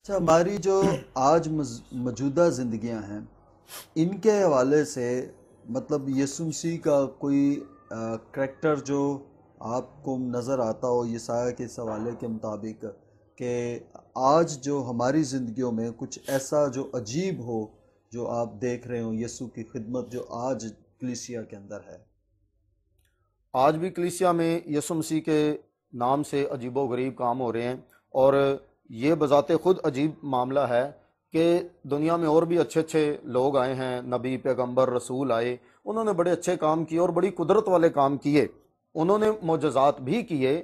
اچھا، ہماری جو آج موجودہ زندگیاں ہیں ان کے حوالے سے مطلب یسوع مسیح کا کوئی کریکٹر جو آپ کو نظر آتا ہو یسایہ کے اس حوالے کے مطابق کہ آج جو ہماری زندگیوں میں کچھ ایسا جو عجیب ہو جو آپ دیکھ رہے ہوں یسوع کی خدمت جو آج کلیسیا کے اندر ہے؟ آج بھی کلیسیا میں یسوع مسیح کے نام سے عجیب و غریب کام ہو رہے ہیں، اور یہ بذات خود عجیب معاملہ ہے کہ دنیا میں اور بھی اچھے اچھے لوگ آئے ہیں، نبی، پیغمبر، رسول آئے، انہوں نے بڑے اچھے کام کیے اور بڑی قدرت والے کام کیے، انہوں نے معجزات بھی کیے،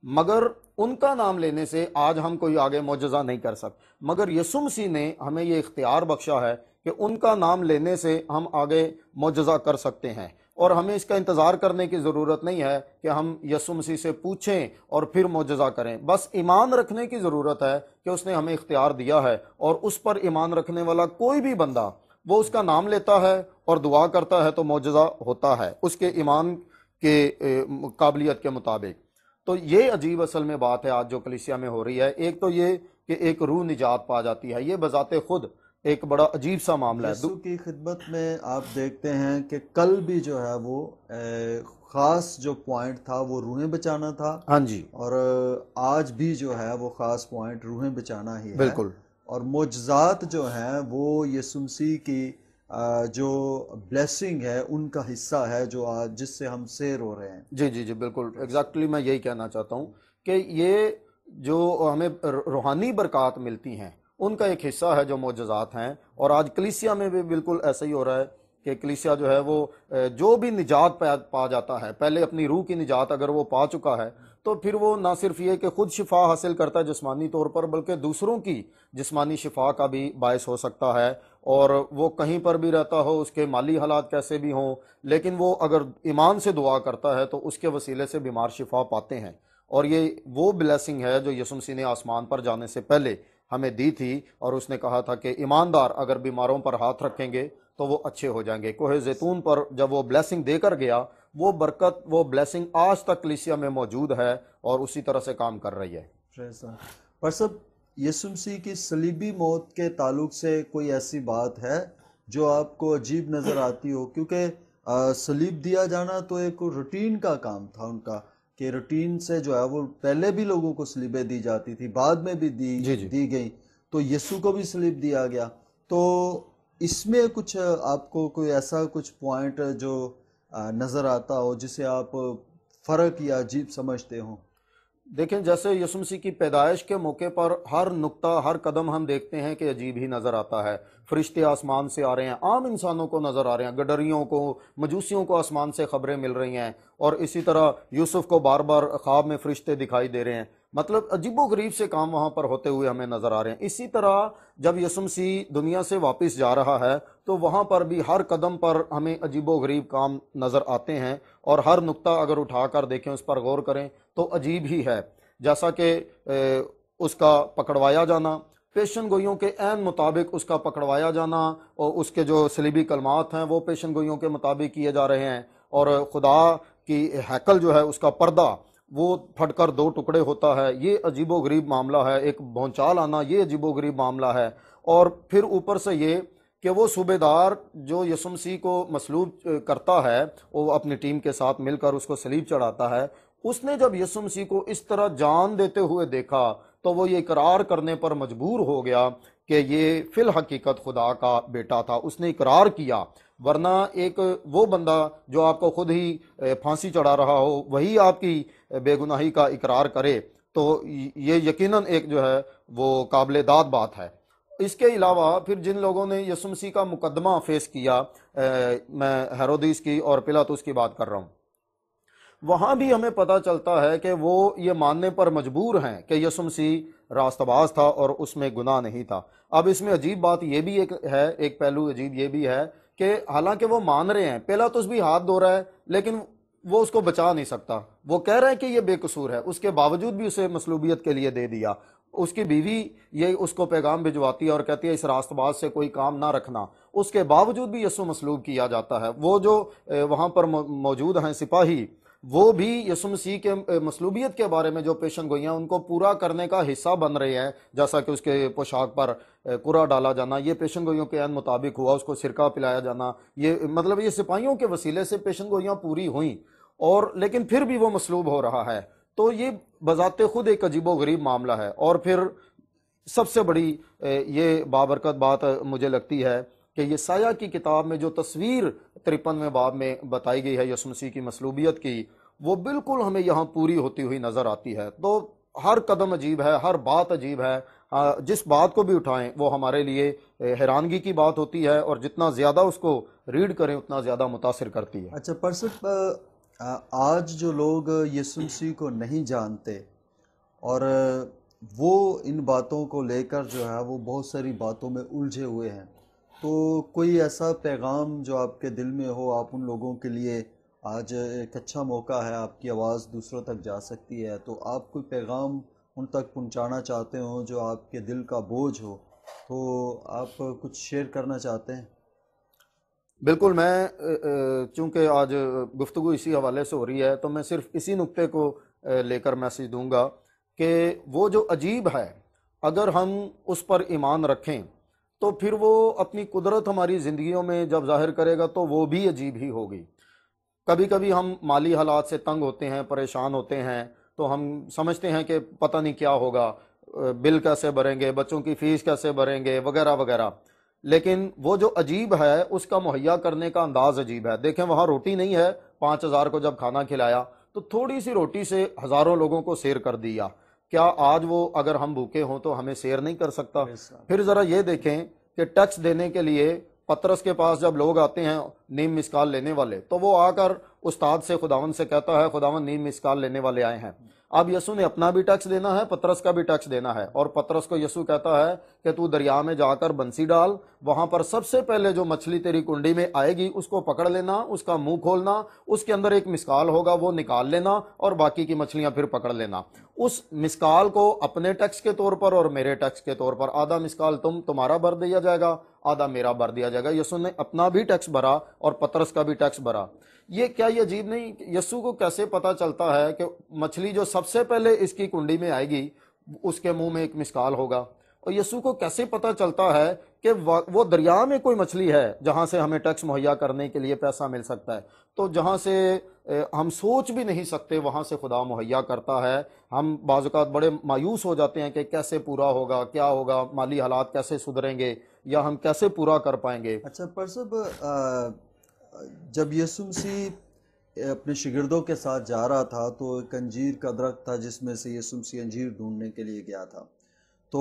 مگر ان کا نام لینے سے آج ہم کوئی آگے معجزہ نہیں کر سکتے۔ مگر یسوع مسیح نے ہمیں یہ اختیار بخشا ہے کہ ان کا نام لینے سے ہم آگے معجزہ کر سکتے ہیں، اور ہمیں اس کا انتظار کرنے کی ضرورت نہیں ہے کہ ہم یسوع مسیح سے پوچھیں اور پھر معجزہ کریں۔ بس ایمان رکھنے کی ضرورت ہے کہ اس نے ہمیں اختیار دیا ہے، اور اس پر ایمان رکھنے والا کوئی بھی بندہ وہ اس کا نام لیتا ہے اور دعا کرتا ہے تو معجزہ ہوتا ہے اس کے ایمان کے قابلیت کے مطابق۔ تو یہ عجیب اصل میں بات ہے آج جو کلیسیا میں ہو رہی ہے۔ ایک تو یہ کہ ایک روح نجات پا جاتی ہے، یہ بذات خود ایک بڑا عجیب سا معاملہ ہے۔ یسوع کی خدمت میں آپ دیکھتے ہیں کہ کل بھی جو ہے وہ خاص جو پوائنٹ تھا وہ روحیں بچانا تھا، ہاں جی، اور آج بھی جو ہے وہ خاص پوائنٹ روحیں بچانا ہی ہے۔ بالکل، اور معجزات جو ہیں وہ یسوع مسیح کی جو بلیسنگ ہے ان کا حصہ ہے جو آج جس سے ہم سیر ہو رہے ہیں۔ جی جی جی، بالکل ایگزیکٹلی میں یہی کہنا چاہتا ہوں کہ یہ جو ہمیں روحانی برکات ملتی ہیں ان کا ایک حصہ ہے جو معجزات ہیں، اور آج کلیسیا میں بھی بالکل ایسا ہی ہو رہا ہے کہ کلیسیا جو ہے وہ جو بھی نجات پا جاتا ہے، پہلے اپنی روح کی نجات اگر وہ پا چکا ہے تو پھر وہ نہ صرف یہ کہ خود شفا حاصل کرتا ہے جسمانی طور پر، بلکہ دوسروں کی جسمانی شفا کا بھی باعث ہو سکتا ہے، اور وہ کہیں پر بھی رہتا ہو، اس کے مالی حالات کیسے بھی ہوں، لیکن وہ اگر ایمان سے دعا کرتا ہے تو اس کے وسیلے سے بیمار شفا پاتے ہیں۔ اور یہ وہ بلیسنگ ہے جو یسوع مسیح نے آسمان پر جانے سے پہلے ہمیں دی تھی، اور اس نے کہا تھا کہ ایماندار اگر بیماروں پر ہاتھ رکھیں گے تو وہ اچھے ہو جائیں گے۔ کوہ زیتون پر جب وہ بلیسنگ دے کر گیا، وہ برکت، وہ بلیسنگ آج تک کلیسیا میں موجود ہے اور اسی طرح سے کام کر رہی ہے۔ پر سب یسوع مسیح کی صلیبی موت کے تعلق سے کوئی ایسی بات ہے جو آپ کو عجیب نظر آتی ہو؟ کیونکہ صلیب دیا جانا تو ایک روٹین کا کام تھا ان کا، کہ روٹین سے جو ہے وہ پہلے بھی لوگوں کو صلیبیں دی جاتی تھی، بعد میں بھی دی گئی، تو یسوع کو بھی صلیب دیا گیا۔ تو اس میں کچھ آپ کو کوئی ایسا کچھ پوائنٹ جو نظر آتا ہو جسے آپ فرق یا عجیب سمجھتے ہوں؟ دیکھیں، جیسے یسوع مسیح کی پیدائش کے موقع پر ہر نقطہ، ہر قدم ہم دیکھتے ہیں کہ عجیب ہی نظر آتا ہے۔ فرشتے آسمان سے آ رہے ہیں، عام انسانوں کو نظر آ رہے ہیں، گڈریوں کو، مجوسیوں کو آسمان سے خبریں مل رہی ہیں، اور اسی طرح یوسف کو بار بار خواب میں فرشتے دکھائی دے رہے ہیں۔ مطلب عجیب و غریب سے کام وہاں پر ہوتے ہوئے ہمیں نظر آ رہے ہیں۔ اسی طرح جب یسوع مسیح دنیا سے واپس جا رہا ہے تو وہاں پر بھی ہر قدم پر ہمیں عجیب و غریب کام نظر آتے ہیں، اور ہر نقطہ اگر اٹھا کر دیکھیں، اس پر غور کریں تو عجیب ہی ہے۔ جیسا کہ اس کا پکڑوایا جانا، پیشن گوئیوں کے عین مطابق اس کا پکڑوایا جانا، اور اس کے جو صلیبی کلمات ہیں وہ پیشن گوئیوں کے مطابق کیے جا رہے ہیں، اور خدا کی ہیکل جو ہے اس کا پردہ وہ پھٹ کر دو ٹکڑے ہوتا ہے، یہ عجیب و غریب معاملہ ہے۔ ایک بھونچال آنا، یہ عجیب و غریب معاملہ ہے۔ اور پھر اوپر سے یہ کہ وہ صوبے دار جو یسوع مسیح کو مصلوب کرتا ہے، وہ اپنی ٹیم کے ساتھ مل کر اس کو صلیب چڑھاتا ہے، اس نے جب یسوع مسیح کو اس طرح جان دیتے ہوئے دیکھا تو وہ یہ اقرار کرنے پر مجبور ہو گیا کہ یہ فی الحقیقت خدا کا بیٹا تھا۔ اس نے اقرار کیا، ورنہ ایک وہ بندہ جو آپ کو خود ہی پھانسی چڑھا رہا ہو وہی آپ کی بے گناہی کا اقرار کرے تو یہ یقیناً ایک جو ہے وہ قابل داد بات ہے۔ اس کے علاوہ پھر جن لوگوں نے یسوع مسیح کا مقدمہ فیس کیا، میں ہیرودیس کی اور پلاطس کی بات کر رہا ہوں، وہاں بھی ہمیں پتہ چلتا ہے کہ وہ یہ ماننے پر مجبور ہیں کہ یسوع مسیح راست باز تھا اور اس میں گناہ نہیں تھا۔ اب اس میں عجیب بات یہ بھی ایک پہلو عجیب یہ بھی ہے کہ حالانکہ وہ مان رہے ہیں، پلاطس بھی ہاتھ دھو رہا ہے، لیکن وہ اس کو بچا نہیں سکتا، وہ کہہ رہا ہے کہ یہ بے قصور ہے، اس کے باوجود بھی اسے مصلوبیت کے لیے دے دیا۔ اس کی بیوی یہ اس کو پیغام بھجواتی ہے اور کہتی ہے اس راست باز سے کوئی کام نہ رکھنا، اس کے باوجود بھی یسوع مصلوب کیا جاتا ہے۔ وہ جو وہاں پر موجود ہیں سپاہی، وہ بھی یسوع مسیح کے مصلوبیت کے بارے میں جو پیشن گوئیاں ان کو پورا کرنے کا حصہ بن رہے ہیں، جیسا کہ اس کے پوشاک پر قرعہ ڈالا جانا، یہ پیشن گوئیوں کے عین مطابق ہوا، اس کو سرکہ پلایا جانا، یہ مطلب یہ سپاہیوں کے وسیلے سے پیشن گوئیاں پوری ہوئیں، اور لیکن پھر بھی وہ مصلوب ہو رہا ہے۔ تو یہ بذات خود ایک عجیب و غریب معاملہ ہے۔ اور پھر سب سے بڑی یہ بابرکت بات مجھے لگتی ہے کہ یہ سایہ کی کتاب میں جو تصویر 53ویں باب میں بتائی گئی ہے یسوع مسیح کی مصلوبیت کی، وہ بالکل ہمیں یہاں پوری ہوتی ہوئی نظر آتی ہے۔ تو ہر قدم عجیب ہے، ہر بات عجیب ہے، جس بات کو بھی اٹھائیں وہ ہمارے لیے حیرانگی کی بات ہوتی ہے، اور جتنا زیادہ اس کو ریڈ کریں اتنا زیادہ متاثر کرتی ہے۔ اچھا پرسپ، آج جو لوگ یسوع مسیح کو نہیں جانتے اور وہ ان باتوں کو لے کر جو ہے وہ بہت ساری باتوں میں الجھے ہوئے ہیں، تو کوئی ایسا پیغام جو آپ کے دل میں ہو، آپ ان لوگوں کے لیے آج ایک اچھا موقع ہے، آپ کی آواز دوسروں تک جا سکتی ہے، تو آپ کوئی پیغام ان تک پہنچانا چاہتے ہوں جو آپ کے دل کا بوجھ ہو، تو آپ کچھ شیئر کرنا چاہتے ہیں؟ بالکل، میں چونکہ آج گفتگو اسی حوالے سے ہو رہی ہے تو میں صرف اسی نقطے کو لے کر میسج دوں گا کہ وہ جو عجیب ہے، اگر ہم اس پر ایمان رکھیں تو پھر وہ اپنی قدرت ہماری زندگیوں میں جب ظاہر کرے گا تو وہ بھی عجیب ہی ہوگی۔ کبھی کبھی ہم مالی حالات سے تنگ ہوتے ہیں، پریشان ہوتے ہیں، تو ہم سمجھتے ہیں کہ پتہ نہیں کیا ہوگا، بل کیسے بھریں گے، بچوں کی فیس کیسے بھریں گے، وغیرہ وغیرہ۔ لیکن وہ جو عجیب ہے اس کا مہیا کرنے کا انداز عجیب ہے۔ دیکھیں وہاں روٹی نہیں ہے، 5000 کو جب کھانا کھلایا تو تھوڑی سی روٹی سے ہزاروں لوگوں کو سیر کر دیا۔ کیا آج وہ اگر ہم بھوکے ہوں تو ہمیں سیر نہیں کر سکتا؟ پھر ذرا یہ دیکھیں کہ ٹیکس دینے کے لیے پترس کے پاس جب لوگ آتے ہیں نیم مسکال لینے والے، تو وہ آ کر استاد سے، خداوند سے کہتا ہے خداوند نیم مسکال لینے والے آئے ہیں۔ اب یسوع نے اپنا بھی ٹیکس دینا ہے، پترس کا بھی ٹیکس دینا ہے، اور پترس کو یسوع کہتا ہے کہ تو دریا میں جا کر بنسی ڈال، وہاں پر سب سے پہلے جو مچھلی تیری کنڈی میں آئے گی اس کو پکڑ لینا، اس کا منہ کھولنا، اس کے اندر ایک مسکال ہوگا وہ نکال لینا، اور باقی کی مچھلیاں پھر پکڑ لینا۔ اس مسکال کو اپنے ٹیکس کے طور پر اور میرے ٹیکس کے طور پر آدھا مسکال تمہارا بھر دیا جائے گا، آدھا میرا بھر دیا جائے گا۔ یسوع نے اپنا بھی ٹیکس بھرا اور پترس کا بھی ٹیکس بھرا۔ یہ کیا یہ عجیب نہیں؟ یسوع کو کیسے پتا چلتا ہے کہ مچھلی جو سب سے پہلے اس کی کنڈی میں آئے گی اس کے منہ میں ایک مسکال ہوگا؟ اور یسوع کو کیسے پتا چلتا ہے کہ وہ دریا میں کوئی مچھلی ہے جہاں سے ہمیں ٹیکس مہیا کرنے کے لیے پیسہ مل سکتا ہے؟ تو جہاں سے ہم سوچ بھی نہیں سکتے وہاں سے خدا مہیا کرتا ہے۔ ہم بعض اوقات بڑے مایوس ہو جاتے ہیں کہ کیسے پورا ہوگا، کیا ہوگا، مالی حالات کیسے سدھریں گے، یا ہم کیسے پورا کر پائیں گے۔ اچھا پرسب، جب یسوع مسیح اپنے شاگردوں کے ساتھ جا رہا تھا تو ایک انجیر کا درخت تھا جس میں سے یسوع مسیح انجیر ڈھونڈنے کے لیے گیا تھا، تو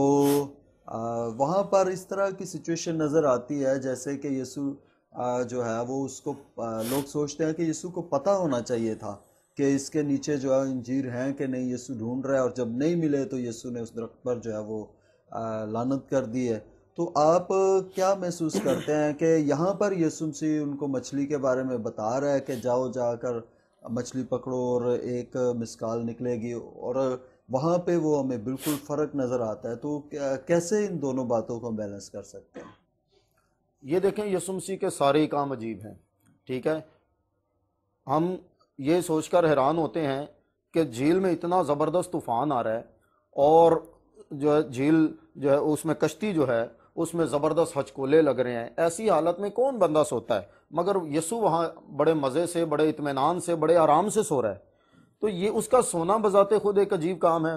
وہاں پر اس طرح کی سچویشن نظر آتی ہے جیسے کہ یسوع جو ہے وہ اس کو لوگ سوچتے ہیں کہ یسوع کو پتہ ہونا چاہیے تھا کہ اس کے نیچے جو ہے انجیر ہیں کہ نہیں، یسوع ڈھونڈ رہا ہے، اور جب نہیں ملے تو یسوع نے اس درخت پر جو ہے وہ لعنت کر دی ہے۔ تو آپ کیا محسوس کرتے ہیں کہ یہاں پر یسوع مسیح ان کو مچھلی کے بارے میں بتا رہا ہے کہ جاؤ جا کر مچھلی پکڑو اور ایک مسکال نکلے گی، اور وہاں پہ وہ ہمیں بالکل فرق نظر آتا ہے، تو کیسے ان دونوں باتوں کو بیلنس کر سکتے ہیں؟ یہ دیکھیں یسوع مسیح کے سارے ہی کام عجیب ہیں، ٹھیک ہے؟ ہم یہ سوچ کر حیران ہوتے ہیں کہ جھیل میں اتنا زبردست طوفان آ رہا ہے، اور جو ہے جھیل جو ہے اس میں کشتی جو ہے اس میں زبردست ہچکولے لگ رہے ہیں، ایسی حالت میں کون بندہ سوتا ہے؟ مگر یسوع وہاں بڑے مزے سے، بڑے اطمینان سے، بڑے آرام سے سو رہا ہے۔ تو یہ اس کا سونا بذات خود ایک عجیب کام ہے۔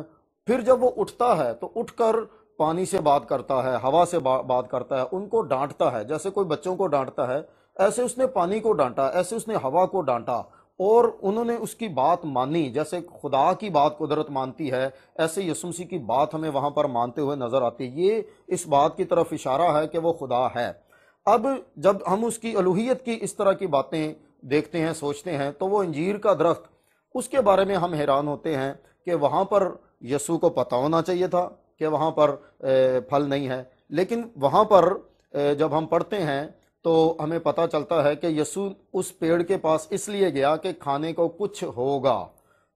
پھر جب وہ اٹھتا ہے تو اٹھ کر پانی سے بات کرتا ہے، ہوا سے بات کرتا ہے، ان کو ڈانٹتا ہے جیسے کوئی بچوں کو ڈانٹتا ہے، ایسے اس نے پانی کو ڈانٹا، ایسے اس نے ہوا کو ڈانٹا، اور انہوں نے اس کی بات مانی۔ جیسے خدا کی بات قدرت مانتی ہے، ایسے یسوع مسیح کی بات ہمیں وہاں پر مانتے ہوئے نظر آتی ہے۔ یہ اس بات کی طرف اشارہ ہے کہ وہ خدا ہے۔ اب جب ہم اس کی الوہیت کی اس طرح کی باتیں دیکھتے ہیں، سوچتے ہیں، تو وہ انجیر کا درخت، اس کے بارے میں ہم حیران ہوتے ہیں کہ وہاں پر یسوع کو پتہ ہونا چاہیے تھا کہ وہاں پر پھل نہیں ہے، لیکن وہاں پر جب ہم پڑھتے ہیں تو ہمیں پتہ چلتا ہے کہ یسوع اس پیڑ کے پاس اس لیے گیا کہ کھانے کو کچھ ہوگا۔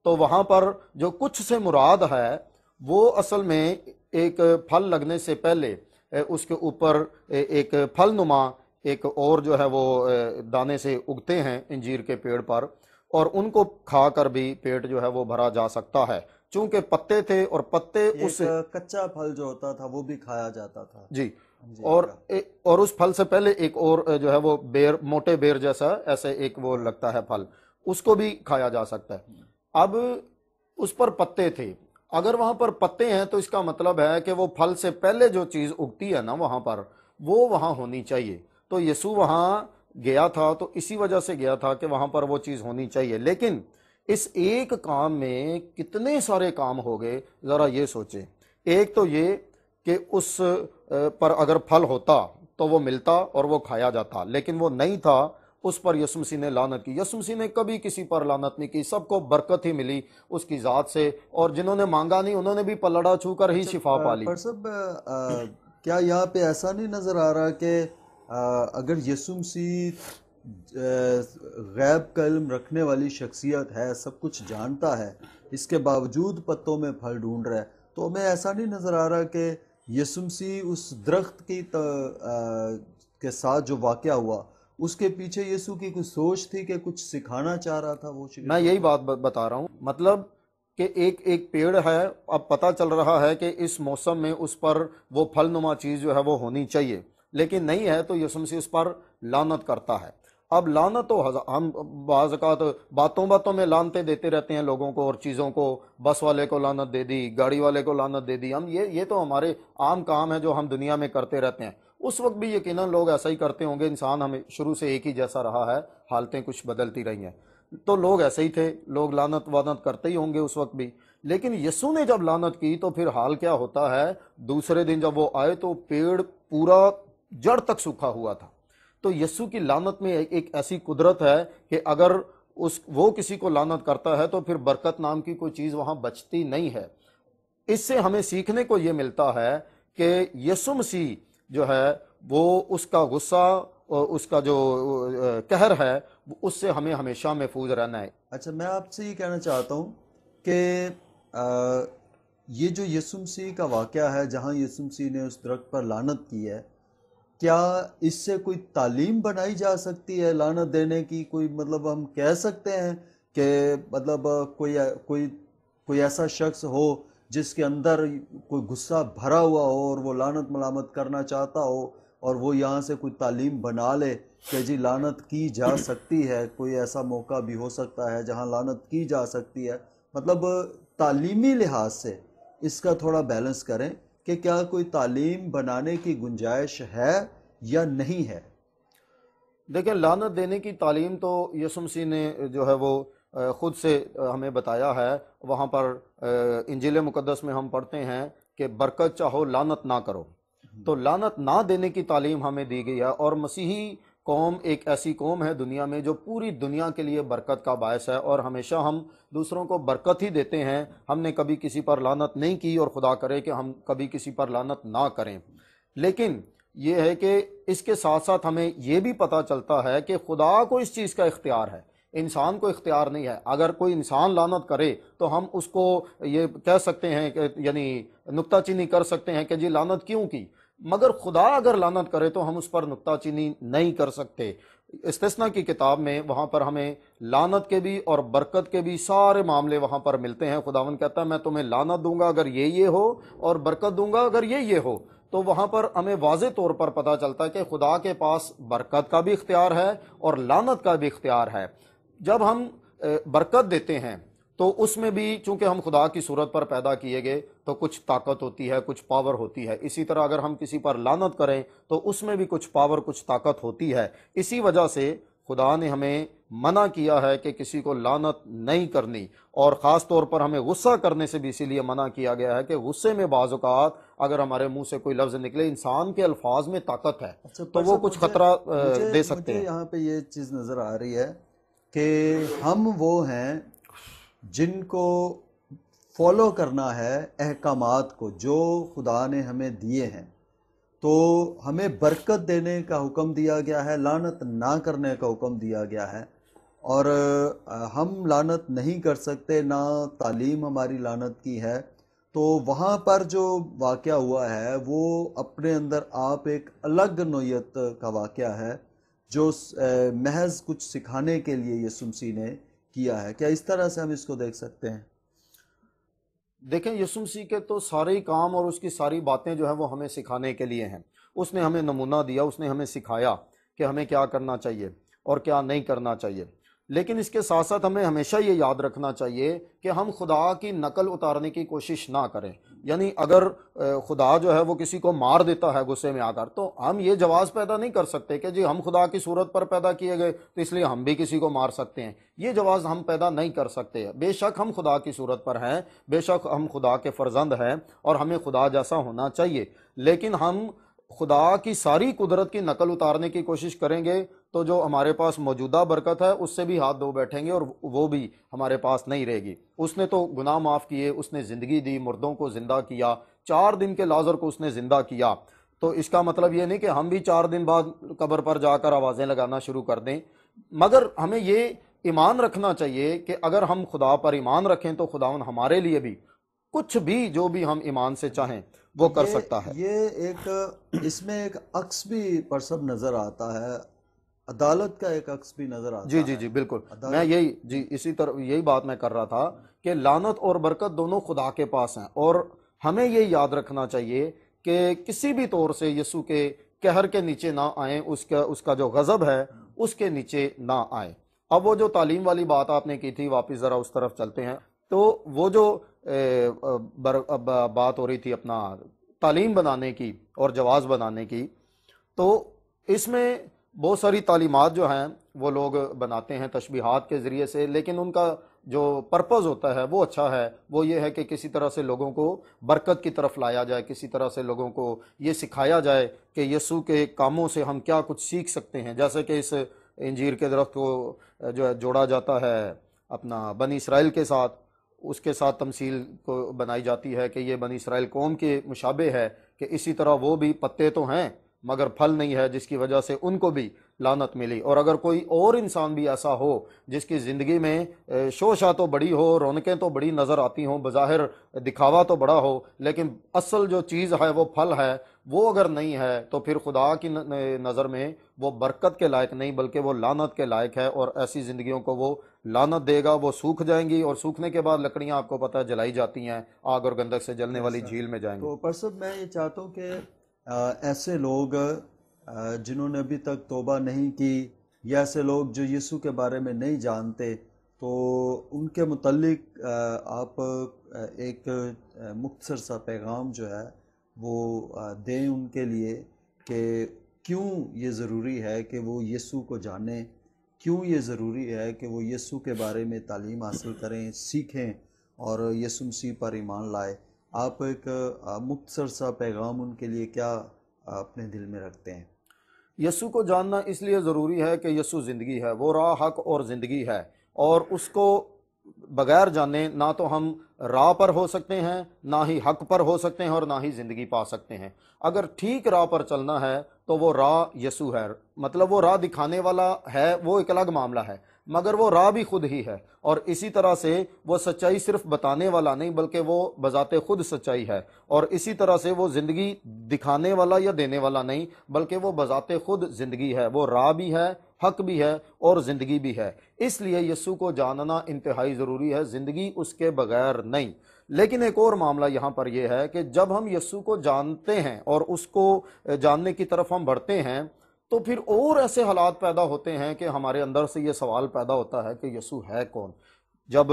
تو وہاں پر جو کچھ سے مراد ہے وہ اصل میں ایک پھل لگنے سے پہلے اس کے اوپر ایک پھل نما ایک اور جو ہے وہ دانے سے اگتے ہیں انجیر کے پیڑ پر، اور ان کو کھا کر بھی پیٹ جو ہے وہ بھرا جا سکتا ہے، چونکہ پتے تھے اور پتے اس ایک کچا پھل جو ہوتا تھا وہ بھی کھایا جاتا تھا. جی، جی اور آقا. اور اس پھل سے پہلے ایک اور جو ہے وہ بیر، موٹے بیر جیسا ایسے ایک وہ لگتا ہے پھل، اس کو بھی کھایا جا سکتا ہے. اب اس پر پتے تھے، اگر وہاں پر پتے ہیں تو اس کا مطلب ہے کہ وہ پھل سے پہلے جو چیز اگتی ہے نا وہاں پر، وہ وہاں ہونی چاہیے. تو یسوع وہاں گیا تھا تو اسی وجہ سے گیا تھا کہ وہاں پر وہ چیز ہونی چاہیے. لیکن اس ایک کام میں کتنے سارے کام ہو گئے، ذرا یہ سوچیں. ایک تو یہ کہ اس پر اگر پھل ہوتا تو وہ ملتا اور وہ کھایا جاتا، لیکن وہ نہیں تھا، اس پر یسوع مسیح نے لعنت کی. یسوع مسیح نے کبھی کسی پر لعنت نہیں کی، سب کو برکت ہی ملی اس کی ذات سے، اور جنہوں نے مانگا نہیں انہوں نے بھی پلڑا چھو کر ہی شفا پا لی. پر صاحب کیا یہاں پہ ایسا نہیں نظر آ رہا کہ اگر یسوع مسیح غیب کا علم رکھنے والی شخصیت ہے، سب کچھ جانتا ہے، اس کے باوجود پتوں میں پھل ڈھونڈ رہا ہے، تو ہمیں ایسا نہیں نظر آ رہا کہ یسوع مسیح اس درخت کی کے ساتھ جو واقعہ ہوا اس کے پیچھے یسوع کی کچھ سوچ تھی کہ کچھ سکھانا چاہ رہا تھا وہ میں یہی بات بتا رہا ہوں، مطلب کہ ایک پیڑ ہے، اب پتہ چل رہا ہے کہ اس موسم میں اس پر وہ پھل نما چیز جو ہے وہ ہونی چاہیے، لیکن نہیں ہے، تو یسوع مسیح اس پر لعنت کرتا ہے. اب لعنت تو ہم بعض اوقات باتوں میں لعنتیں دیتے رہتے ہیں لوگوں کو اور چیزوں کو، بس والے کو لعنت دے دی، گاڑی والے کو لعنت دے دی، ہم یہ تو ہمارے عام کام ہے جو ہم دنیا میں کرتے رہتے ہیں. اس وقت بھی یقیناً لوگ ایسا ہی کرتے ہوں گے، انسان ہمیں شروع سے ایک ہی جیسا رہا ہے، حالتیں کچھ بدلتی رہی ہیں، تو لوگ ایسے ہی تھے، لوگ لعنت وعنت کرتے ہی ہوں گے اس وقت بھی. لیکن یسوع نے جب لعنت کی تو پھر حال کیا ہوتا ہے، دوسرے دن جب وہ آئے تو پیڑ پورا جڑ تک سوکھا ہوا تھا. تو یسوع کی لعنت میں ایک ایسی قدرت ہے کہ اگر وہ کسی کو لعنت کرتا ہے تو پھر برکت نام کی کوئی چیز وہاں بچتی نہیں ہے. اس سے ہمیں سیکھنے کو یہ ملتا ہے کہ یسوع مسیح جو ہے وہ اس کا غصہ اور اس کا جو قہر ہے اس سے ہمیں ہمیشہ محفوظ رہنا ہے. اچھا، میں آپ سے یہ کہنا چاہتا ہوں کہ یہ جو یسوع مسیح کا واقعہ ہے جہاں یسوع مسیح نے اس درخت پر لعنت کی ہے، کیا اس سے کوئی تعلیم بنائی جا سکتی ہے لعنت دینے کی؟ کوئی مطلب ہم کہہ سکتے ہیں کہ مطلب کوئی ایسا شخص ہو جس کے اندر کوئی غصہ بھرا ہوا ہو اور وہ لعنت ملامت کرنا چاہتا ہو اور وہ یہاں سے کوئی تعلیم بنا لے کہ جی لعنت کی جا سکتی ہے؟ کوئی ایسا موقع بھی ہو سکتا ہے جہاں لعنت کی جا سکتی ہے. مطلب تعلیمی لحاظ سے اس کا تھوڑا بیلنس کریں کہ کیا کوئی تعلیم بنانے کی گنجائش ہے یا نہیں ہے. دیکھیں، لعنت دینے کی تعلیم تو یسوع مسیح نے جو ہے وہ خود سے ہمیں بتایا ہے. وہاں پر انجیل مقدس میں ہم پڑھتے ہیں کہ برکت چاہو لعنت نہ کرو، تو لعنت نہ دینے کی تعلیم ہمیں دی گئی ہے. اور مسیحی قوم ایک ایسی قوم ہے دنیا میں جو پوری دنیا کے لیے برکت کا باعث ہے، اور ہمیشہ ہم دوسروں کو برکت ہی دیتے ہیں. ہم نے کبھی کسی پر لعنت نہیں کی، اور خدا کرے کہ ہم کبھی کسی پر لعنت نہ کریں. لیکن یہ ہے کہ اس کے ساتھ ساتھ ہمیں یہ بھی پتہ چلتا ہے کہ خدا کو اس چیز کا اختیار ہے، انسان کو اختیار نہیں ہے. اگر کوئی انسان لعنت کرے تو ہم اس کو یہ کہہ سکتے ہیں کہ یعنی نکتہ چینی کر سکتے ہیں کہ جی لعنت کیوں کی، مگر خدا اگر لعنت کرے تو ہم اس پر نکتہ چینی نہیں کر سکتے. استثنا کی کتاب میں وہاں پر ہمیں لعنت کے بھی اور برکت کے بھی سارے معاملے وہاں پر ملتے ہیں. خداوند کہتا ہے میں تمہیں لعنت دوں گا اگر یہ ہو، اور برکت دوں گا اگر یہ ہو. تو وہاں پر ہمیں واضح طور پر پتہ چلتا ہے کہ خدا کے پاس برکت کا بھی اختیار ہے اور لعنت کا بھی اختیار ہے. جب ہم برکت دیتے ہیں تو اس میں بھی چونکہ ہم خدا کی صورت پر پیدا کیے گئے تو کچھ طاقت ہوتی ہے، کچھ پاور ہوتی ہے. اسی طرح اگر ہم کسی پر لعنت کریں تو اس میں بھی کچھ پاور، کچھ طاقت ہوتی ہے. اسی وجہ سے خدا نے ہمیں منع کیا ہے کہ کسی کو لعنت نہیں کرنی، اور خاص طور پر ہمیں غصہ کرنے سے بھی اسی لیے منع کیا گیا ہے کہ غصے میں بعض اوقات اگر ہمارے منہ سے کوئی لفظ نکلے، انسان کے الفاظ میں طاقت ہے تو وہ کچھ خطرہ دے سکتے ہیں. مجھے یہاں پہ یہ چیز نظر آ رہی ہے کہ ہم وہ ہیں جن کو فالو کرنا ہے احکامات کو جو خدا نے ہمیں دیے ہیں. تو ہمیں برکت دینے کا حکم دیا گیا ہے، لعنت نہ کرنے کا حکم دیا گیا ہے، اور ہم لعنت نہیں کر سکتے، نہ تعلیم ہماری لعنت کی ہے. تو وہاں پر جو واقعہ ہوا ہے وہ اپنے اندر آپ ایک الگ نوعیت کا واقعہ ہے جو محض کچھ سکھانے کے لیے یسوع مسیح نے کیا ہے. کیا اس طرح سے ہم اس کو دیکھ سکتے ہیں؟ دیکھیں یسوع مسیح کے تو سارے ہی کام اور اس کی ساری باتیں جو ہیں وہ ہمیں سکھانے کے لیے ہیں. اس نے ہمیں نمونہ دیا، اس نے ہمیں سکھایا کہ ہمیں کیا کرنا چاہیے اور کیا نہیں کرنا چاہیے. لیکن اس کے ساتھ ساتھ ہمیں ہمیشہ یہ یاد رکھنا چاہیے کہ ہم خدا کی نقل اتارنے کی کوشش نہ کریں. یعنی اگر خدا جو ہے وہ کسی کو مار دیتا ہے غصے میں آ کر، تو ہم یہ جواز پیدا نہیں کر سکتے کہ جی ہم خدا کی صورت پر پیدا کیے گئے تو اس لیے ہم بھی کسی کو مار سکتے ہیں. یہ جواز ہم پیدا نہیں کر سکتے. بے شک ہم خدا کی صورت پر ہیں، بے شک ہم خدا کے فرزند ہیں اور ہمیں خدا جیسا ہونا چاہیے. لیکن ہم خدا کی ساری قدرت کی نقل اتارنے کی کوشش کریں گے تو جو ہمارے پاس موجودہ برکت ہے اس سے بھی ہاتھ دھو بیٹھیں گے اور وہ بھی ہمارے پاس نہیں رہے گی. اس نے تو گناہ معاف کیے، اس نے زندگی دی، مردوں کو زندہ کیا، 4 دن کے لازر کو اس نے زندہ کیا. تو اس کا مطلب یہ نہیں کہ ہم بھی 4 دن بعد قبر پر جا کر آوازیں لگانا شروع کر دیں. مگر ہمیں یہ ایمان رکھنا چاہیے کہ اگر ہم خدا پر ایمان رکھیں تو خداوند ہمارے لیے بھی کچھ بھی جو بھی ہم ایمان سے چاہیں وہ کر سکتا ہے. یہ ایک اس میں ایک عکس بھی پر سب نظر آتا ہے، عدالت کا ایک عکس بھی نظر آتا ہے. جی بالکل. میں یہی اسی طرح یہی بات میں کر رہا تھا کہ لعنت اور برکت دونوں خدا کے پاس ہیں، اور ہمیں یہ یاد رکھنا چاہیے کہ کسی بھی طور سے یسوع کے قہر کے نیچے نہ آئیں، اس کا جو غضب ہے اس کے نیچے نہ آئیں. اب وہ جو تعلیم والی بات آپ نے کی تھی، واپس ذرا اس طرف چلتے ہیں. تو وہ جو بات ہو رہی تھی اپنا تعلیم بنانے کی اور جواز بنانے کی، تو اس میں بہت ساری تعلیمات جو ہیں وہ لوگ بناتے ہیں تشبیہات کے ذریعے سے، لیکن ان کا جو پرپز ہوتا ہے وہ اچھا ہے. وہ یہ ہے کہ کسی طرح سے لوگوں کو برکت کی طرف لایا جائے، کسی طرح سے لوگوں کو یہ سکھایا جائے کہ یسوع کے کاموں سے ہم کیا کچھ سیکھ سکتے ہیں. جیسے کہ اس انجیر کے درخت کو جو ہے جوڑا جاتا ہے اپنا بنی اسرائیل کے ساتھ، اس کے ساتھ تمثیل کو بنائی جاتی ہے کہ یہ بنی اسرائیل قوم کے مشابہ ہے، کہ اسی طرح وہ بھی پتے تو ہیں مگر پھل نہیں ہے، جس کی وجہ سے ان کو بھی لعنت ملی. اور اگر کوئی اور انسان بھی ایسا ہو جس کی زندگی میں شوشہ تو بڑی ہو، رونقیں تو بڑی نظر آتی ہوں، بظاہر دکھاوا تو بڑا ہو، لیکن اصل جو چیز ہے وہ پھل ہے، وہ اگر نہیں ہے تو پھر خدا کی نظر میں وہ برکت کے لائق نہیں بلکہ وہ لعنت کے لائق ہے. اور ایسی زندگیوں کو وہ لعنت دے گا، وہ سوکھ جائیں گی، اور سوکھنے کے بعد لکڑیاں آپ کو پتہ ہے جلائی جاتی ہیں، آگ اور گندک سے جلنے والی جھیل میں جائیں گی. تو پرسب میں یہ چاہتا ہوں کہ ایسے لوگ جنہوں نے ابھی تک توبہ نہیں کی، یا ایسے لوگ جو یسوع کے بارے میں نہیں جانتے، تو ان کے متعلق آپ ایک مختصر سا پیغام جو ہے وہ دیں ان کے لیے کہ کیوں یہ ضروری ہے کہ وہ یسوع کو جانیں، کیوں یہ ضروری ہے کہ وہ یسوع کے بارے میں تعلیم حاصل کریں، سیکھیں اور یسوع مسیح پر ایمان لائے. آپ ایک مختصر سا پیغام ان کے لیے کیا اپنے دل میں رکھتے ہیں؟ یسوع کو جاننا اس لیے ضروری ہے کہ یسوع زندگی ہے، وہ راہ، حق اور زندگی ہے، اور اس کو بغیر جانے نہ تو ہم راہ پر ہو سکتے ہیں، نہ ہی حق پر ہو سکتے ہیں، اور نہ ہی زندگی پا سکتے ہیں. اگر ٹھیک راہ پر چلنا ہے تو وہ راہ یسوع ہے. مطلب وہ راہ دکھانے والا ہے وہ ایک الگ معاملہ ہے، مگر وہ راہ بھی خود ہی ہے. اور اسی طرح سے وہ سچائی صرف بتانے والا نہیں بلکہ وہ بذات خود سچائی ہے. اور اسی طرح سے وہ زندگی دکھانے والا یا دینے والا نہیں بلکہ وہ بذات خود زندگی ہے. وہ راہ بھی ہے، حق بھی ہے اور زندگی بھی ہے. اس لیے یسوع کو جاننا انتہائی ضروری ہے، زندگی اس کے بغیر نہیں. لیکن ایک اور معاملہ یہاں پر یہ ہے کہ جب ہم یسوع کو جانتے ہیں اور اس کو جاننے کی طرف ہم بڑھتے ہیں تو پھر اور ایسے حالات پیدا ہوتے ہیں کہ ہمارے اندر سے یہ سوال پیدا ہوتا ہے کہ یسوع ہے کون. جب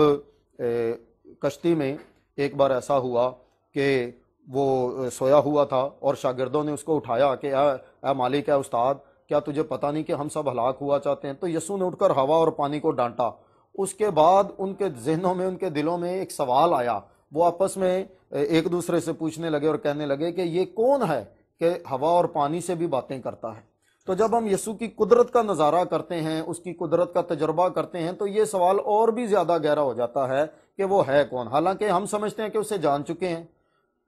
کشتی میں ایک بار ایسا ہوا کہ وہ سویا ہوا تھا اور شاگردوں نے اس کو اٹھایا کہ اے مالک، اے استاد، کیا تجھے پتہ نہیں کہ ہم سب ہلاک ہوا چاہتے ہیں؟ تو یسوع نے اٹھ کر ہوا اور پانی کو ڈانٹا. اس کے بعد ان کے ذہنوں میں، ان کے دلوں میں ایک سوال آیا. وہ آپس میں ایک دوسرے سے پوچھنے لگے اور کہنے لگے کہ یہ کون ہے کہ ہوا اور پانی سے بھی باتیں کرتا ہے؟ تو جب ہم یسوع کی قدرت کا نظارہ کرتے ہیں، اس کی قدرت کا تجربہ کرتے ہیں، تو یہ سوال اور بھی زیادہ گہرا ہو جاتا ہے کہ وہ ہے کون. حالانکہ ہم سمجھتے ہیں کہ اسے جان چکے ہیں.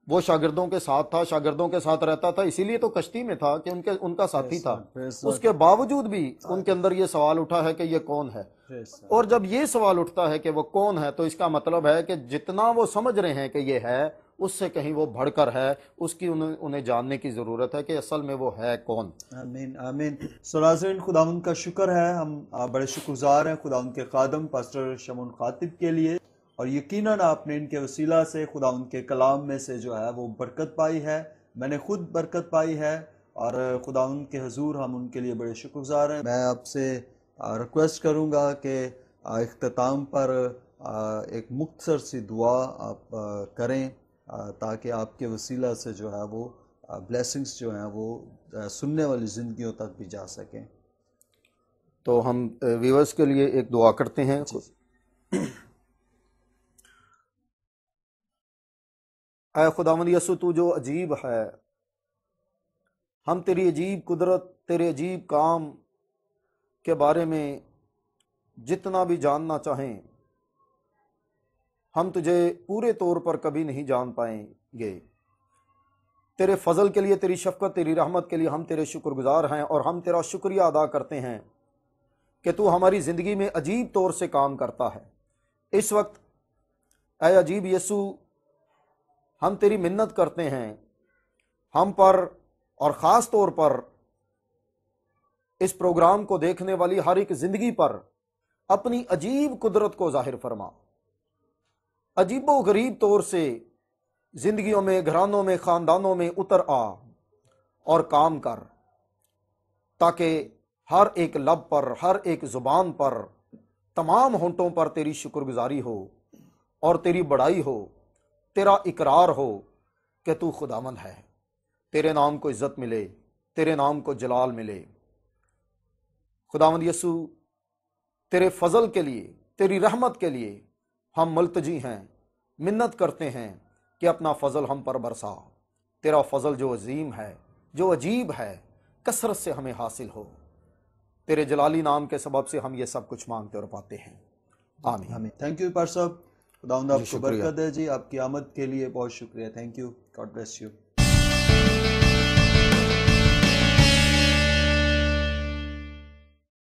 وہ شاگردوں کے ساتھ تھا، شاگردوں کے ساتھ رہتا تھا، اسی لیے تو کشتی میں تھا کہ ان کا ساتھی تھا. اس کے باوجود بھی ان کے اندر یہ سوال اٹھا ہے کہ یہ کون ہے. اور جب یہ سوال اٹھتا ہے کہ وہ کون ہے تو اس کا مطلب ہے کہ جتنا وہ سمجھ رہے ہیں کہ یہ ہے، اس سے کہیں وہ بڑھ کر ہے، اس کی انہیں جاننے کی ضرورت ہے کہ اصل میں وہ ہے کون۔ آمین آمین۔ سو ناظرین، خداوند کا شکر ہے، ہم بڑے شکر گزار ہیں خداوند کے خادم پاسٹر شمعون خاطب کے لیے، اور یقیناً آپ نے ان کے وسیلہ سے خداوند کے کلام میں سے جو ہے وہ برکت پائی ہے، میں نے خود برکت پائی ہے، اور خداوند کے حضور ہم ان کے لیے بڑے شکر گزار ہیں۔ میں آپ سے ریکویسٹ کروں گا کہ اختتام پر ایک مختصر سی دعا آپ کریں، تاکہ آپ کے وسیلہ سے جو ہے وہ بلیسنگز جو ہیں وہ سننے والی زندگیوں تک بھی جا سکیں۔ تو ہم ویورز کے لیے ایک دعا کرتے ہیں۔ اے خداوند یسوع، تو جو عجیب ہے، ہم تیری عجیب قدرت، تیرے عجیب کام کے بارے میں جتنا بھی جاننا چاہیں، ہم تجھے پورے طور پر کبھی نہیں جان پائیں گے۔ تیرے فضل کے لیے، تیری شفقت، تیری رحمت کے لیے ہم تیرے شکر گزار ہیں، اور ہم تیرا شکریہ ادا کرتے ہیں کہ تو ہماری زندگی میں عجیب طور سے کام کرتا ہے۔ اس وقت اے عجیب یسوع، ہم تیری منت کرتے ہیں ہم پر، اور خاص طور پر اس پروگرام کو دیکھنے والی ہر ایک زندگی پر اپنی عجیب قدرت کو ظاہر فرما۔ عجیب و غریب طور سے زندگیوں میں، گھرانوں میں، خاندانوں میں اتر آ اور کام کر، تاکہ ہر ایک لب پر، ہر ایک زبان پر، تمام ہونٹوں پر تیری شکر گزاری ہو اور تیری بڑائی ہو، تیرا اقرار ہو کہ تو خداوند ہے، تیرے نام کو عزت ملے، تیرے نام کو جلال ملے۔ خداوند یسوع، تیرے فضل کے لیے، تیری رحمت کے لیے ہم ملتجی ہیں، منت کرتے ہیں کہ اپنا فضل ہم پر برسا۔ تیرا فضل جو عظیم ہے، جو عجیب ہے، کثرت سے ہمیں حاصل ہو۔ تیرے جلالی نام کے سبب سے ہم یہ سب کچھ مانگتے اور پاتے ہیں، آمین۔ آمین۔ تھینک یو پاسٹر صاحب، خداوند آپ کو شکریہ۔ برکت دے جی، آپ کی آمد کے لیے بہت شکریہ۔ Thank you, God bless you.